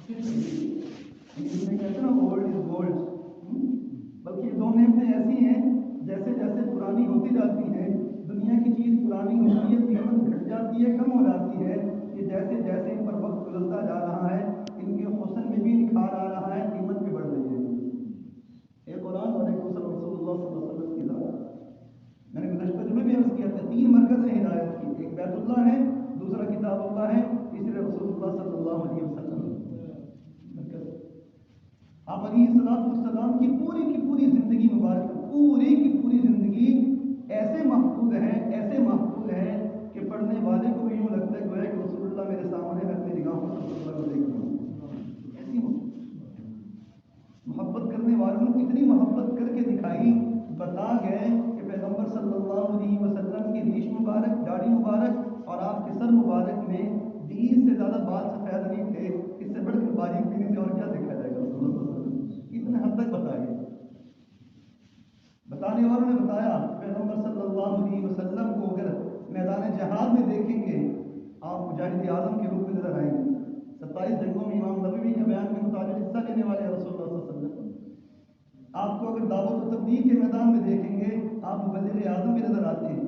کہتے ہیں نا اولڈ از گولڈ، بلکہ یہ دو نعمتیں ایسی ہیں جیسے جیسے پرانی ہوتی جاتی ہیں، دنیا کی چیز پرانی ہوتی ہے، قیمت گھٹ جاتی ہے، کم ہو جاتی ہے، کہ جیسے جیسے ان پر وقت گزرتا جا رہا ہے ان کے حسن میں بھی نکھار آ رہا ہے، قیمت بھی بڑھ رہی ہے۔ ایک قرآن اور ایک دوسرا رسول اللہ صلی اللہ علیہ وسلم کی ذات۔ میں نے گزشتہ جمعے بھی عرض کیا تھا، تین مرکز ہیں ہدایت کی، ایک بیت اللہ ہے، دوسرا کتاب اللہ ہے، تیسرے رسول اللہ صلی اللہ علیہ وسلم۔ آپ علیہ السلام کی پوری زندگی مبارک، پوری کی پوری زندگی ایسے محفوظ ہیں کہ پڑھنے والے کو بھی یوں لگتا ہے کہ رسول اللہ میرے سامنے، میں اپنی نگاہوں سے رسول اللہ کو دیکھ رہا ہوں۔ ایسی محبت کرنے والوں نے کتنی محبت کر کے دکھائی، بتا گئے کہ پیغمبر صلی اللہ علیہ وسلم کی ریش مبارک، داڑھی مبارک اور آپ کے سر مبارک میں 20 سے زیادہ بال سفید نہیں تھے، اس سے بڑھ کر باریک بینی سے اور کیا دیکھا جائے گا؟ اتنے حد تک بتائیے۔ بتانے والوں نے بتایا پیغمبر صلی اللہ علیہ وسلم کو اگر میدان جہاد میں دیکھیں گے آپ مجاہد اعظم کے روپ میں نظر آئیں گے۔ 27 جنگوں میں امام نبوی کے بیان کے مطابق حصہ لینے والے رسول اللہ صلی اللہ علیہ وسلم، آپ کو اگر دعوت و تبلیغ کے میدان میں دیکھیں گے آپ مبلغ اعظم بھی نظر آتے ہیں۔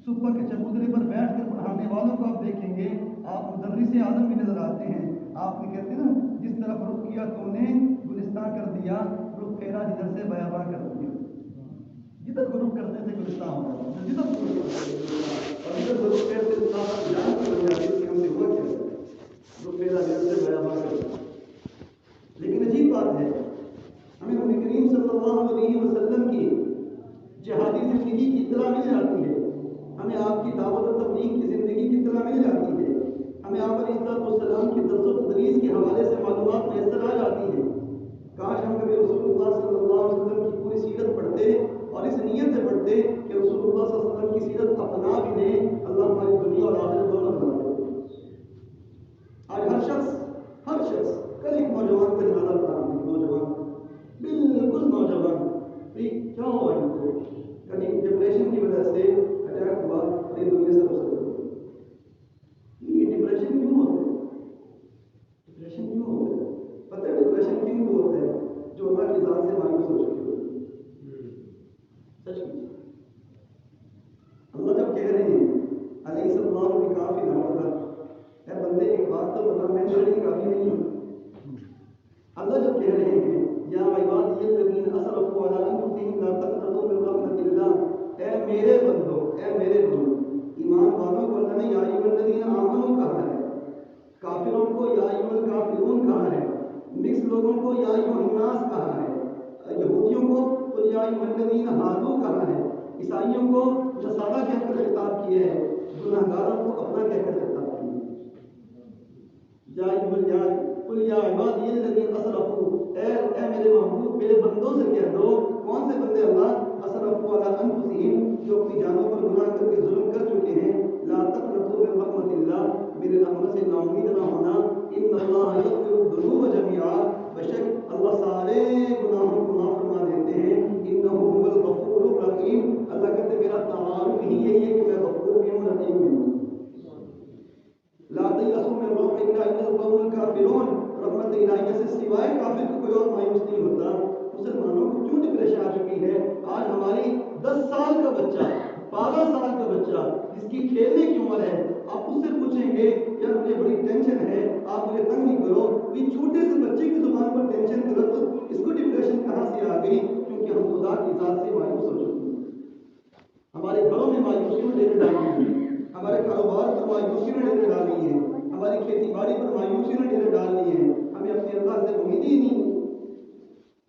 صبح کے چبوترے پر بیٹھ کر پڑھانے والوں کو آپ دیکھیں گے آپ مدرس اعظم بھی نظر آتے ہیں۔ آپ نے کہتے ہیں نا، جس طرف رخ کیا تو نے گلستان کر دیا، رخ پھیرا جدھر سے بیاباں کر دیا۔ جدھر کو رخ کرتے تھے گلستان ہو جاتا تھا، جدھر کو اور جدھر کو رخ پھیرتے تھے جان کی بن جاتی تھی، ہم نے ہوا کیا رخ پھیرا جدھر سے بیاباں کر دیا۔ لیکن عجیب بات ہے، ہمیں نبی کریم صلی اللہ علیہ وسلم کی جہادی زندگی کی اطلاع مل جاتی ہے، ہمیں آپ کی دعوت و تبلیغ کی زندگی کی اطلاع مل جاتی ہے، ہمیں آپ علیہ السلام کی درس و تدریس کے حوالے سے معلومات میسر آ جاتی ہے۔ کاش ہم کبھی رسول اللہ صلی اللہ علیہ وسلم کی پوری سیرت پڑھتے اور اس نیت سے پڑھتے کہ رسول اللہ صلی اللہ علیہ وسلم کی سیرت اپنا بھی لیں، اللہ ہماری دنیا اور آخرت دونوں بنا دے۔ آج ہر شخص کل ایک نوجوان کا جنازہ پڑھا، نوجوان بالکل نوجوان، کیا ہوا ان کو؟ کبھی ڈپریشن کی وجہ سے اٹیک ہوا اور یہ دنیا سے رخصت ہو گئی۔ یہ ڈپریشن کیوں ہوتا ہے؟ پتہ ہے ڈپریشن کیوں ہوتا ہے؟ جو اللہ کی ذات سے مایوس ہو چکے ہوتے ہیں۔ سچ میں اللہ جب کہہ رہے ہیں علیہ السلام بھی کافی نہ، اے بندے ایک بات تو بتا، میں میرے لیے کافی نہیں ہوں۔ اللہ جب کہہ رہے ہیں یا عبادی الذین اسرفوا علی انفسہم لا تقنطوا من رحمۃ اللہ، اے میرے بندو، ایمان والوں کو اللہ نے یا ایھا الذین آمنوا کہا ہے، کافروں کو یا ایھا الکافرون کہا ہے، مکس لوگوں کو یا ایھا الناس کہا ہے، یہودیوں کو قل یا ایھا الذین ہادوا کہا ہے، عیسائیوں کو نصارہ کہہ کر خطاب کیا ہے، گنہگاروں کو اپنا کہہ کر خطاب کیا ہے۔ قل یا عبادی الذین اسرفوا، اے میرے محبوب میرے بندوں سے کہہ دو، کون سے بندے اللہ؟ اسرفوا علی انفسہم، جو اپنی جانوں پر گناہ کر کے ظلم کر چکے ہیں، لا تقنطوا من رحمۃ اللہ، میرے رحمت سے نا امید نہ ہونا، ان اللہ یغفر الذنوب جميعا، بشک اللہ سارے گناہوں کو معاف فرما دیتے ہیں، انہ هو الغفور الرحیم، اللہ کہتے ہیں میرا تعارف ہی یہی ہے کہ میں غفور بھی ہوں رحیم بھی ہوں۔ لا تیأسوا من روح اللہ الا القوم الکافرون، رحمت الہیہ سے سوائے کافر کو کوئی اور مایوس نہیں ہوتا۔ مسلمانوں کو کیوں ڈپریشن آ چکی ہے؟ آج ہماری 10 سال کا بچہ، 12 سال کا بچہ جس کی کھیلنے کی عمر ہے، آپ اس سے پوچھیں گے یار مجھے بڑی ٹینشن ہے، آپ مجھے تنگ نہیں کرو، یہ چھوٹے سے بچے کی زبان پر ٹینشن کا لفظ، اس کو ڈپریشن کہاں سے آ گئی؟ کیونکہ ہم خدا کی ذات سے مایوس ہو چکے ہیں۔ ہمارے گھروں میں مایوسی نے ڈیرے ڈالی ہے، ہمارے کاروبار پر مایوسی نے ڈیرے ڈالی ہے، ہماری کھیتی باڑی پر مایوسی نے ڈیرے ڈال دی ہے، ہمیں اپنے اللہ سے امید ہی نہیں۔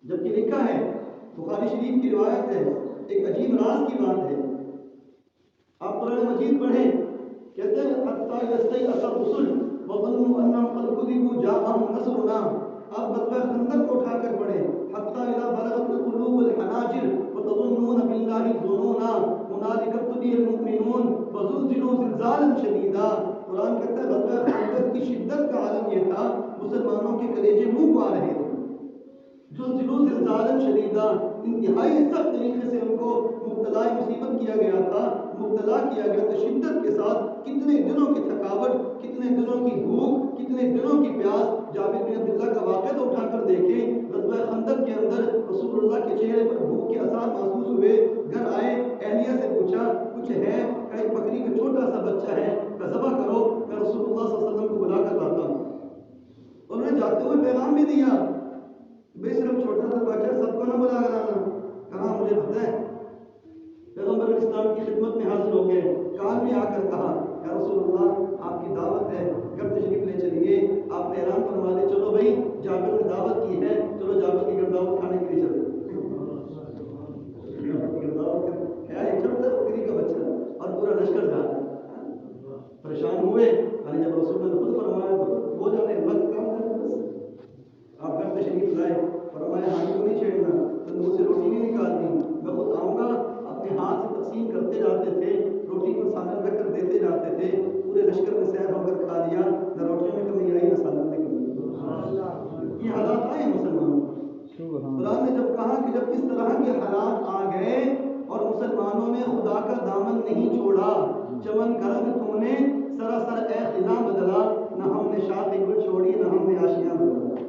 جبکہ لکھا ہے بخاری شریف کی روایت ہے، ایک عجیب راز کی بات ہے، آپ قرآن مجید پڑھیں، کہتے ہیں حتی یستیأس الرسل وظنوا انہم قد کذبوا جاءہم نصرنا، آپ غزوہ خندق کو اٹھا کر پڑھیں، حتی اذا بلغت القلوب الحناجر وتظنون باللہ الظنونا هنالک ابتلی المؤمنون وزلزلوا زلزالا شدیدا۔ قرآن کہتا ہے غزوہ خندق کی شدت کا عالم یہ تھا، مسلمانوں کے کلیجے منہ کو آ رہے تھے، زلزلوا زلزالا شدیدا، انتہائی سخت طریقے سے ان کو مبتلا مصیبت کیا گیا تھا، مبتلا کیا گیا تھا شدت کے ساتھ، کتنے دنوں کی تھکاوٹ، کتنے دنوں کی بھوک، کتنے دنوں کی پیاس۔ جابر بن عبداللہ کا خندق کے اندر رسول اللہ کے چہرے پر بھوک کے آثار محسوس ہوئے. گھر آئے, اہلیہ سے پوچھا کچھ ہے؟ کہ ایک بکری کا چھوٹا سا بچہ ہے, کہ ذبح کرو, میں رسول اللہ صلی اللہ علیہ وسلم کو بلا کر لاتا ہوں. انہوں نے جاتے ہوئے پیغام بھی دیا, بھائی صرف چھوٹا سا بچہ, سب کو نہ بلا کر آنا. کہا مجھے پتہ ہے. پیغمبر اسلام کی خدمت میں حاضر ہو گئے, کان میں آ کر کہا یا رسول اللہ آپ کی دعوت ہے, گھر تشریف لے چلیے. آپ نے اعلان فرما دے, چلو بھائی جابر نے دعوت کی ہے, چلو جابر کی گھر دعوت کھانے کے لیے چلو. ایک چھوٹا بکری کا بچہ اور پورا لشکر جا رہا ہے. پریشان ہوئے, جب رسول نے خود فرمایا تو وہ جانے وقت کم ہے, آپ گھر تشریف لائے. فرمایا ہانی کو نہیں چھیڑنا, تندور سے روٹی نہیں نکالنی, میں خود آؤں گا. اپنے ہاتھ سے تقسیم کرتے جاتے تھے, روٹی کو سالن رکھ کر دیتے جاتے تھے. پورے لشکر میں سیر ہو کر کھا لیا, نہ روٹیوں میں کمی آئی نہ سالن میں کمی. یہ حالات آئے مسلمانوں. قرآن نے جب کہا کہ جب اس طرح کے حالات آ گئے اور مسلمانوں نے خدا کا دامن نہیں چھوڑا, چمن کا رنگ تم نے سراسر اے خزاں بدلا, نہ ہم نے شاخ گل چھوڑی نہ ہم نے آشیاں بدلا.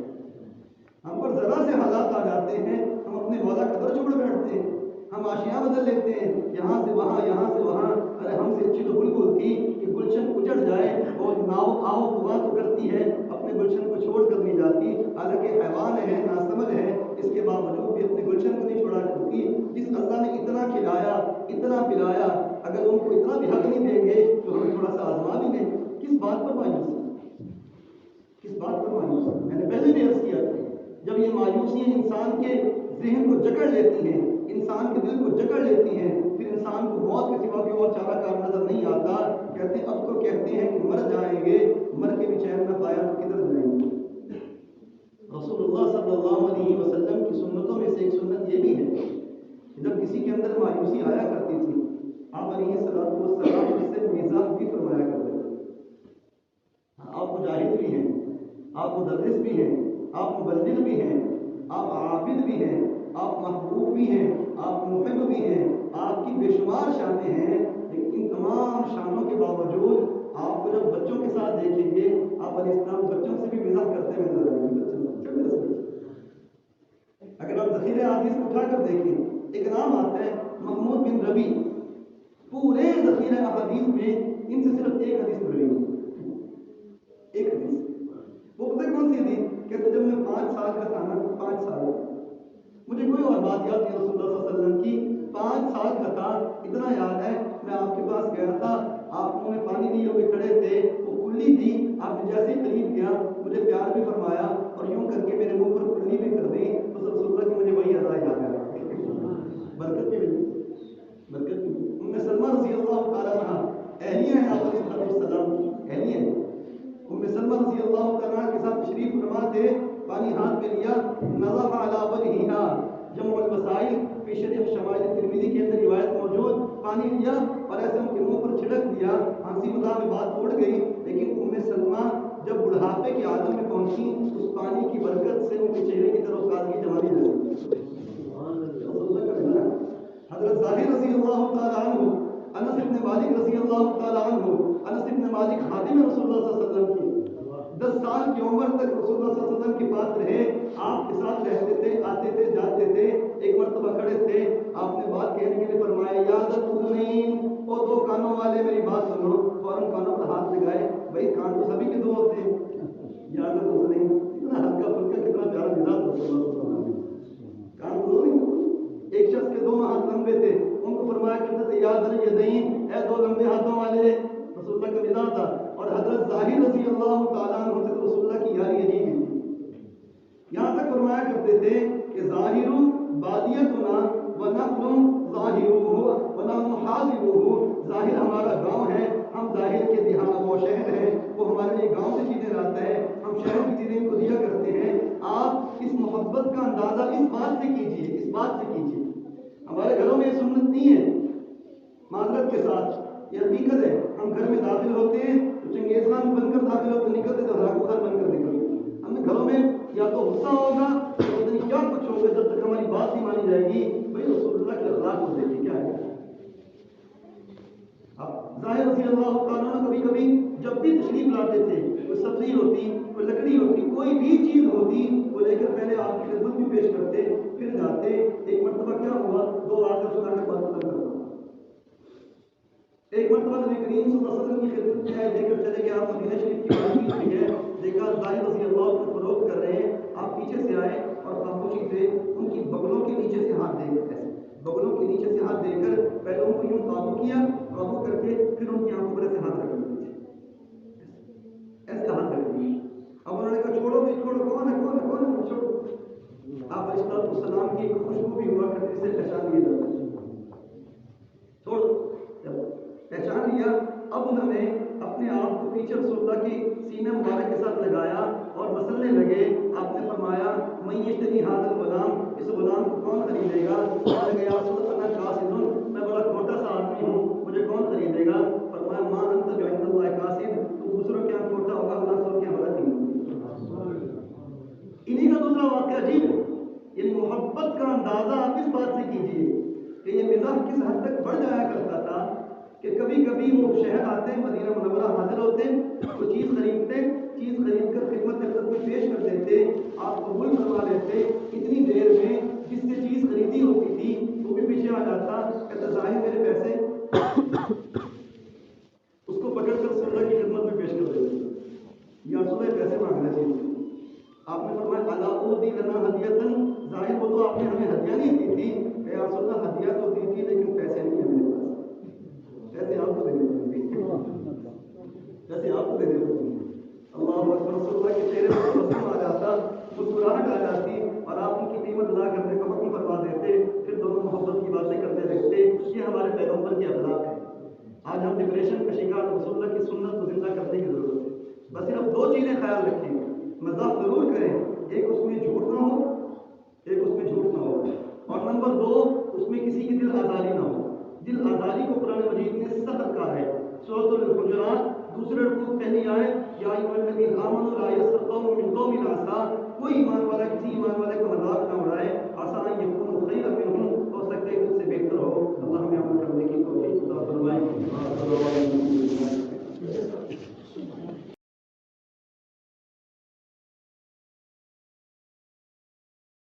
ہم پر ذرا سے حالات آ جاتے ہیں, ہم اپنے مولا قدر چھوڑ بیٹھتے ہیں, ہم آشیاں بدل لیتے ہیں, یہاں سے وہاں یہاں سے وہاں. ارے ہم سے اچھی تو بالکل تھی کہ گلشن اجڑ جائے اور ناؤ آؤ ہوا تو کرتی ہے, اپنے گلشن کو چھوڑ کر نہیں جاتی. حالانکہ حیوان ہے, ناسمجھ ہے, اس کے باوجود بھی اپنے گلشن کو نہیں چھوڑا کرتی. جس اللہ نے اتنا کھلایا اتنا پلایا, اگر ان کو اتنا بھی حق نہیں دیں گے تو ہمیں تھوڑا سا آزما بھی لیں. کس بات پر مایوسی, کس بات پر مایوسی؟ میں نے پہلے بھی عرض کیا تھا, جب یہ مایوسی انسان کے ذہن کو جکڑ لیتی ہیں, انسان کے دل کو جکڑ لیتی ہیں, پھر انسان کو موت کے سوا کوئی اور چارہ کار نظر نہیں آتا. کہتے ہیں اب تو کہتے ہیں کہ مر جائیں گے, مر کے بھی چین نہ پایا تو کدھر جائیں گے. رسول اللہ صلی اللہ علیہ وسلم کی سنتوں میں سے ایک سنت یہ بھی ہے کہ جب کسی کے اندر مایوسی آیا کرتی تھی, آپ علیہ السلام اس سے مزاح بھی فرمایا کرتے تھے. آپ مجاہد بھی ہیں, آپ مدرس بھی ہیں, آپ مبلغ بھی ہیں, آپ عابد بھی ہیں, آپ محبوب بھی ہیں, آپ محب بھی ہیں, آپ کی بے شمار شانیں ہیں. لیکن ان تمام شانوں کے باوجود آپ کو جب بچوں کے ساتھ دیکھیں گے, آپ علیہ السلام بچوں سے بھی مزاح کرتے ہوئے نظر آئیں گے. اگر آپ ذخیرہ حدیث کو اٹھا کر دیکھیں, ایک نام آتا ہے محمود بن ربی. پورے ذخیرہ حدیث میں ان سے صرف ایک حدیث مروی ہے, ایک حدیث. وہ پتہ کون سی حدیث؟ کہتے جب میں 5 سال کا تھا نا, 5 سال, مجھے کوئی اور بات یاد نہیں رسول اللہ صلی اللہ علیہ وسلم کی. 5 سال کا تھا, اتنا یاد ہے میں آپ کے پاس گیا تھا, آپ منہ میں پانی لیے ہوئے کھڑے تھے, وہ کلی تھی, آپ نے جیسے قریب گیا مجھے پیار بھی فرمایا اور یوں کر کے میرے منہ پر کلی بھی کر دی. تو رسول اللہ کی مجھے وہی ادا یاد ہے. برکت بھی ملی, برکت بھی ملی. ام سلمہ رضی اللہ تعالیٰ عنہ اہلیہ ہیں آپ علیہ السلام کی, اہلیہ ہیں. ام سلمہ رضی اللہ تعالیٰ کے ساتھ تشریف فرما تھے, پانی ہاتھ میں لیا, نظف علی وجہہا, جمع الوسائل فی شرح شمائل ترمذی کے اندر روایت موجود, پانی لیا اور ایسے ان کے منہ پر چھڑک دیا. ہنسی مذاق میں بات اڑ گئی, لیکن ام سلمہ جب بڑھاپے کے عالم میں پہنچی, اس پانی کی برکت سے ان کے چہرے کی طرف تازگی جمالی رہی. حضرت ظاہر رضی اللہ تعالیٰ عنہ, انس بن مالک رضی اللہ تعالیٰ عنہ, انس بن مالک خادم رسول اللہ صلی اللہ علیہ وسلم کی, 10 سال کی عمر تک رسول اللہ صلی اللہ علیہ وسلم کے پاس رہے, آپ کے ساتھ رہتے تھے, آتے تھے, جاتے تھے. ایک مرتبہ کھڑے تھے, آپ نے بات کہنے کے لیے فرمایا یا ذا الاذنین, او 2 کانوں والے میری بات سنو. فوراً کانوں پر ہاتھ لگائے, بھائی کان تو سبھی کے 2 ہوتے ہیں. یا ذا الاذنین, اتنا ہلکا پھلکا کتنا پیارا مزاج رسول اللہ صلی اللہ علیہ وسلم. کان تو نہیں. ایک شخص کے 2 ہاتھ لمبے تھے, ان کو فرمایا کرتے تھے یا ذا الیدین, اے 2 لمبے ہاتھوں والے. رسول اللہ کا مزاج تھا. اور حضرت ظاہر رضی اللہ تعالیٰ عنہ سے رسول اللہ کی یاری عجیب تھی. یہاں تک فرمایا کرتے تھے کہ ظاہر بادیتنا ونحن ظاہروہ ونحن حاضروہ, ظاہر ہمارا گاؤں ہے, ہم ظاہر کے دیہات, وہ شہر ہے, وہ ہمارے لیے گاؤں سے چیزیں لاتا ہے, ہم شہر کی چیزیں ان کو دیا کرتے ہیں. آپ اس محبت کا اندازہ اس بات سے کیجیے, اس بات سے کیجیے. ہمارے گھروں میں یہ سنت نہیں ہے, معذرت کے ساتھ یہ حقیقت ہے. ہم گھر میں داخل ہوتے ہیں تو چنگیز خان بن کر داخل ہوتے, نکلتے تو ہلاکو خان بن کر نکلتے. ہمیں گھروں میں یا تو غصہ ہوگا یا تو کیا کچھ ہوگا, جب تک ہماری بات نہیں مانی جائے گی. بھائی رسول اللہ کے اخلاق کو دیکھیے کیا ہے. آپ ظاہر رضی اللہ تعالیٰ عنہ کبھی کبھی جب بھی تشریف لاتے تھے، کوئی سبزی ہوتی، کوئی لکڑی ہوتی، کوئی بھی چیز ہوتی، وہ لے کر پہلے آپ کی خدمت بھی پیش کرتے، پھر جاتے۔ ایک مرتبہ کیا ہوا، 2 آ کر سنا کر بات ختم کرتا ہوں۔ ایک مرتبہ نبی کریم صلی اللہ علیہ وسلم کی خدمت میں آئے، لے کر چلے گئے، آپ مدینہ شریف کی بات کی ہوئی ہے، دیکھا ظاہر رضی اللہ عنہ فروخت کر رہے ہیں، آپ پیچھے سے آئے اور خاموشی سے ان کی بغلوں کے نیچے سے ہاتھ دے کر، ایسے بغلوں کے نیچے سے ہاتھ دے کر پہلے ان کو یوں قابو کیا، قابو کر کے پھر ان کی آنکھوں پر ایسے ہاتھ رکھ دیے، ایسے ہاتھ رکھ دیے۔ اب انہوں نے کہا چھوڑو بھی، چھوڑو، کون ہے کون ہے کون ہے، چھوڑو۔ آپ علیہ السلام کی ایک خوشبو بھی ہوا کرتی، سے پہچان لیا جاتا ہے، چھوڑو۔ جب پہچان لیا، اب انہوں نے اپنے آپ کو پیچھے رسول اللہ کی سینہ مبارک کے ساتھ لگایا اور مسلنے لگے۔ آپ نے فرمایا میں یشتری ھذا الغلام، اس غلام کو کون خریدے گا؟ کہنے لگے یا رسول اللہ قاصد، میں بڑا کھوٹا سا آدمی ہوں، مجھے کون خریدے گا؟ فرمایا ما انت بعند اللہ قاصد، تو دوسروں کے یہاں کھوٹا ہوگا، اللہ سب کے یہاں بڑا نہیں۔ انہی کا دوسرا واقعہ عجیب ہے، یعنی محبت کا اندازہ آپ اس بات سے کیجئے کہ یہ مزاح کس حد تک بڑھ جایا کرتا تھا کہ کبھی کبھی وہ شہر آتے، مدینہ منورہ حاضر ہوتے، وہ چیز خریدتے، چیز خرید کر خدمت اقدس میں پیش کر دیتے، آپ قبول کروا لیتے، اتنی دیر میں جس سے چیز خریدی ہوتی تھی وہ بھی پیچھے آ جاتا، کہتا ظاہر میرے پیسے، اس کو پکڑ کر رسول اللہ کی خدمت میں پیش کر دیتے، یا رسول اللہ پیسے مانگنا چاہیے۔ آپ نے فرمایا الا اودی لنا ہدیۃً، ظاہر وہ تو آپ نے ہمیں ہدیہ نہیں دی تھی، کہ یا رسول اللہ ہدیہ تو دی تھی لیکن پیسے نہیں ہیں میرے پاس، پیسے آپ کو دینے پڑیں گے، پیسے آپ کو دینے پڑیں گے۔ اللہ اکبر، رسول اللہ کے چہرے پر تبسم آ جاتا، مسکراہٹ آ جاتی، اور آپ ان کی قیمت ادا کرنے کا حکم فرما دیتے، پھر دونوں محبت کی باتیں کرتے رہتے۔ یہ ہمارے پیغمبر کے اخلاق ہے۔ آج ہم ڈپریشن کا شکار، رسول اللہ کی سنت کو زندہ کرنے کی ضرورت ہے۔ بس صرف 2 چیزیں خیال رکھیں، مذاق ضرور کریں، ایک اس میں جھوٹ نہ ہو، ایک اس میں جھوٹ نہ ہو، اور نمبر 2 اس میں کسی کی دل آزاری نہ ہو۔ دل آزاری کو قرآن مجید نے سخت کہا ہے، سورۃ الحجرات دوسرے رکوع پہلی آیت، یا ایھا الذین آمنوا لا یسخر قوم من قوم عسیٰ، کوئی ایمان والا کسی ایمان والے کا مذاق نہ اڑائے، عسیٰ ان یکونوا خیرا منھم، ہو سکتا ہے کہ اس سے بہتر ہو۔ اللہ ہمیں عمل کرنے کی توفیق عطا فرمائے۔